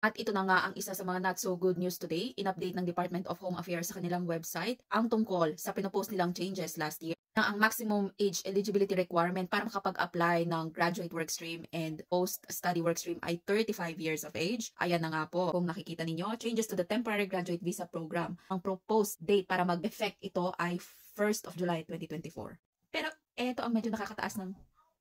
At ito na nga ang isa sa mga not so good news today. In-update ng Department of Home Affairs sa kanilang website ang tungkol sa pinopost nilang changes last year na ang maximum age eligibility requirement para makapag-apply ng graduate workstream and post-study workstream ay 35 years of age. Ayan na nga po, kung nakikita ninyo, changes to the temporary graduate visa program. Ang proposed date para mag-effect ito ay 1st of July 2024. Pero eto ang medyo nakakataas ng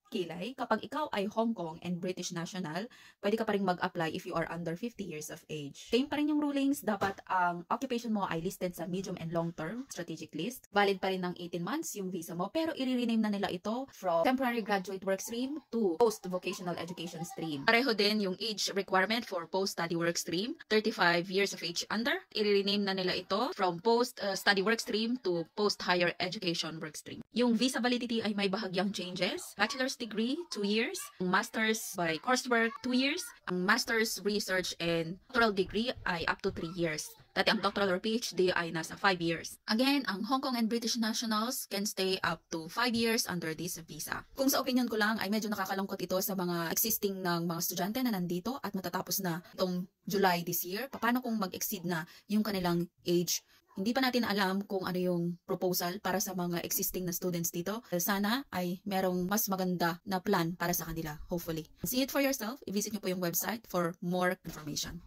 kilay. Kapag ikaw ay Hong Kong and British national, pwede ka pa rin mag-apply if you are under 50 years of age. Same pa rin yung rulings, dapat ang occupation mo ay listed sa medium and long-term strategic list. Valid pa rin ng 18 months yung visa mo, pero i-rename na nila ito from temporary graduate work stream to post-vocational education stream. Pareho din yung age requirement for post-study work stream, 35 years of age under. I-rename na nila ito from post-study work stream to post-higher education work stream. Yung visa validity ay may bahagyang changes. Bachelor's degree, 2 years. Master's by coursework, 2 years. Ang master's research and doctoral degree ay up to 3 years. Dati ang doctoral or PhD ay nasa 5 years. Again, ang Hong Kong and British nationals can stay up to 5 years under this visa. Kung sa opinion ko lang ay medyo nakakalungkot ito sa mga existing ng mga estudyante na nandito at matatapos na itong July this year. Paano kung mag-exceed na yung kanilang age? Hindi pa natin alam kung ano yung proposal para sa mga existing na students dito. Sana ay merong mas maganda na plan para sa kanila, hopefully. See it for yourself. I-visit nyo po yung website for more information.